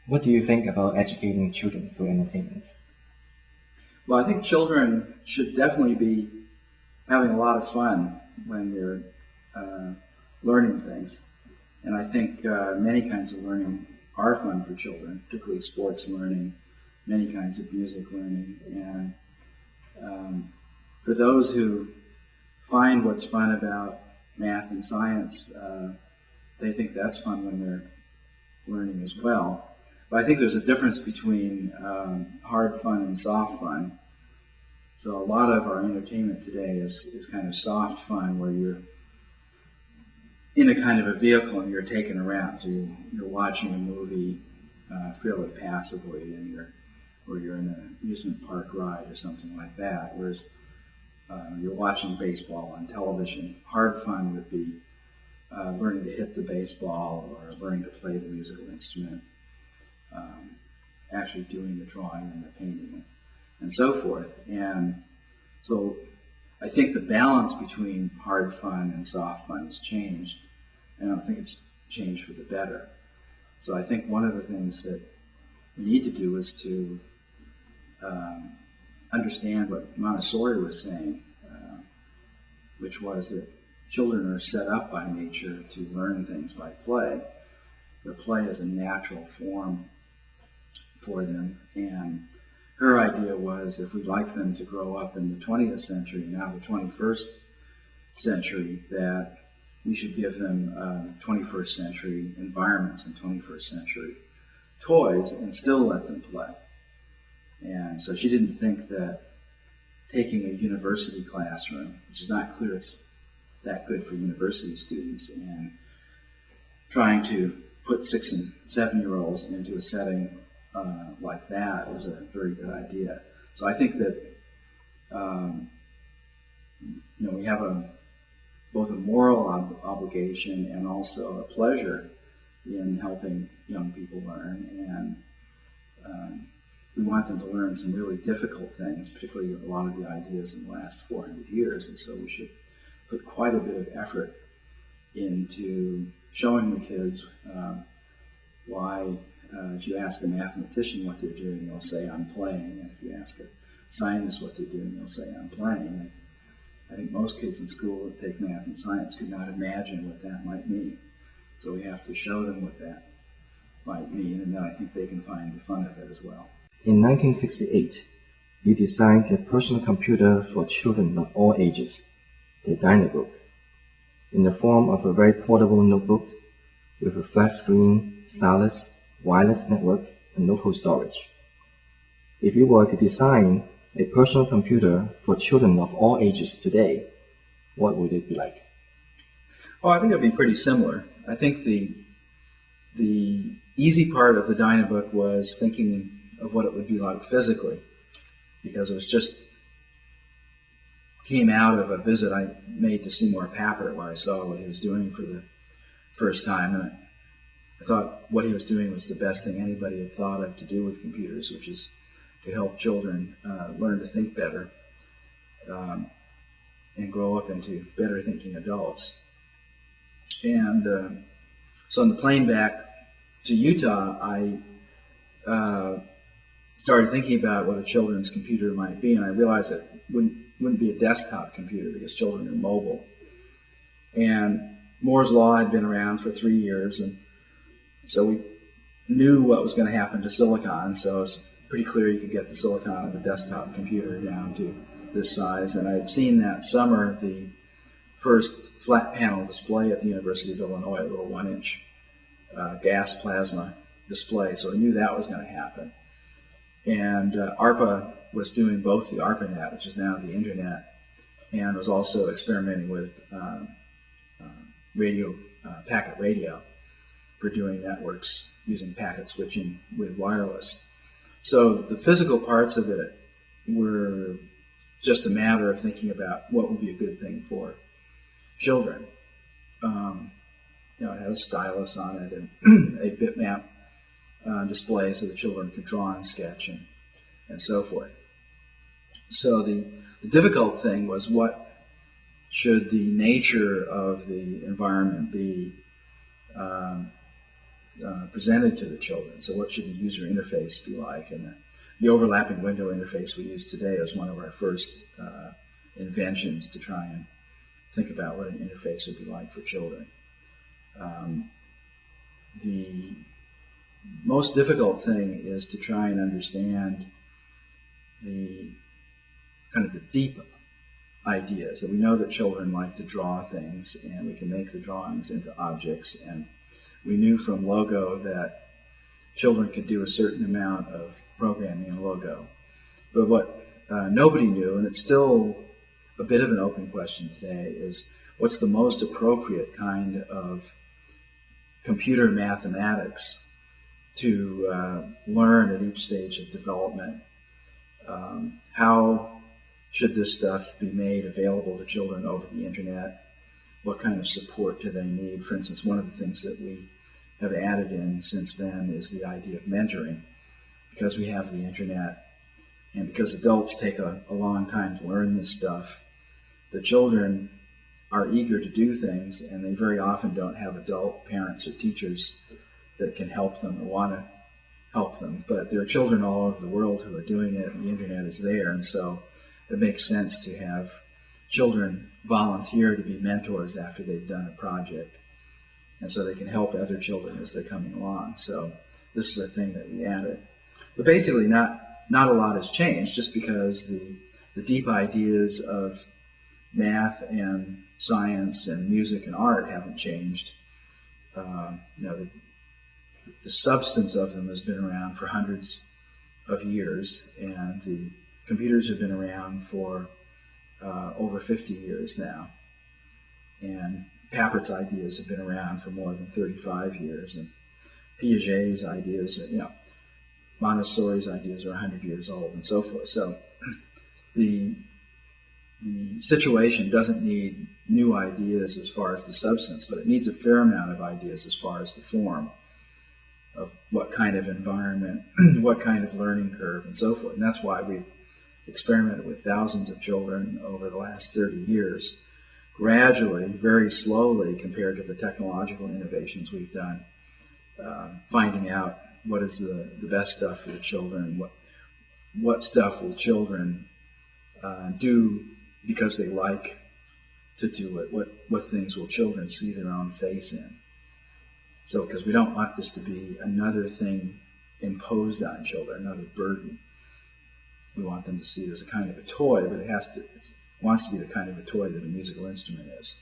What do you think about educating children through entertainment? Well, I think children should definitely be having a lot of fun when they're learning things. And I think many kinds of learning are fun for children, particularly sports learning, many kinds of music learning. And for those who find what's fun about math and science, they think that's fun when they're learning as well. But I think there's a difference between hard fun and soft fun. So a lot of our entertainment today is kind of soft fun where you're in a kind of a vehicle and you're taken around. So you're watching a movie fairly passively, or you're in an amusement park ride or something like that. Whereas you're watching baseball on television. Hard fun would be learning to hit the baseball or learning to play the musical instrument, actually doing the drawing and the painting and so forth. And so I think the balance between hard fun and soft fun has changed, and I don't think it's changed for the better. So I think one of the things that we need to do is to understand what Montessori was saying, which was that children are set up by nature to learn things by play. The play is a natural form for them, and her idea was if we'd like them to grow up in the 20th century, now the 21st century, that we should give them 21st century environments and 21st century toys and still let them play. And so she didn't think that taking a university classroom, which is not clear it's that good for university students, and trying to put 6- and 7-year-olds into a setting like that is a very good idea. So I think that we have both a moral obligation and also a pleasure in helping young people learn, and we want them to learn some really difficult things, particularly a lot of the ideas in the last 400 years, and so we should put quite a bit of effort into showing the kids why. If you ask a mathematician what they're doing, they'll say, I'm playing. And if you ask a scientist what they're doing, they'll say, I'm playing. And I think most kids in school that take math and science could not imagine what that might mean. So we have to show them what that might mean, and then I think they can find the fun of it as well. In 1968, you designed a personal computer for children of all ages, the Dynabook, in the form of a very portable notebook with a flat screen, stylus, wireless network, and local storage. If you were to design a personal computer for children of all ages today, what would it be like? Oh, I think it would be pretty similar. I think the easy part of the Dynabook was thinking of what it would be like physically, because it was just came out of a visit I made to Seymour Papert, where I saw what he was doing for the first time, and I thought what he was doing was the best thing anybody had thought of to do with computers, which is to help children learn to think better and grow up into better thinking adults. And so on the plane back to Utah, I started thinking about what a children's computer might be, and I realized that it wouldn't be a desktop computer because children are mobile. And Moore's Law had been around for 3 years, and so we knew what was going to happen to silicon, so it was pretty clear you could get the silicon of a desktop computer down to this size. And I had seen that summer the first flat panel display at the University of Illinois, a little 1-inch gas plasma display, so I knew that was going to happen. And ARPA was doing both the ARPANET, which is now the Internet, and was also experimenting with packet radio for doing networks using packet switching with wireless. So the physical parts of it were just a matter of thinking about what would be a good thing for children. It had a stylus on it and a bitmap display so the children could draw and sketch and so forth. So the difficult thing was what should the nature of the environment be presented to the children. So what should the user interface be like? And the overlapping window interface we use today is one of our first inventions to try and think about what an interface would be like for children. The most difficult thing is to try and understand the kind of the deep ideas, that we know that children like to draw things and we can make the drawings into objects, and we knew from Logo that children could do a certain amount of programming in Logo. But what nobody knew, and it's still a bit of an open question today, is what's the most appropriate kind of computer mathematics to learn at each stage of development. How should this stuff be made available to children over the internet? What kind of support do they need? For instance, one of the things that we have added in since then is the idea of mentoring. Because we have the internet and because adults take a long time to learn this stuff, the children are eager to do things, and they very often don't have adult parents or teachers that can help them or want to help them. But there are children all over the world who are doing it, and the internet is there, and so it makes sense to have children volunteer to be mentors after they've done a project, and so they can help other children as they're coming along. So this is a thing that we added. But basically not a lot has changed, just because the deep ideas of math and science and music and art haven't changed. The substance of them has been around for hundreds of years, and the computers have been around for over 50 years now. And Pappert's ideas have been around for more than 35 years, and Piaget's ideas, Montessori's ideas are 100 years old, and so forth. So the situation doesn't need new ideas as far as the substance, but it needs a fair amount of ideas as far as the form of what kind of environment, what kind of learning curve, and so forth. And that's why we've experimented with thousands of children over the last 30 years, gradually, very slowly, compared to the technological innovations we've done, finding out what is the best stuff for the children, what stuff will children do because they like to do it, what things will children see their own face in. So, because we don't want this to be another thing imposed on children, another burden. We want them to see it as a kind of a toy, but it wants to be the kind of a toy that a musical instrument is.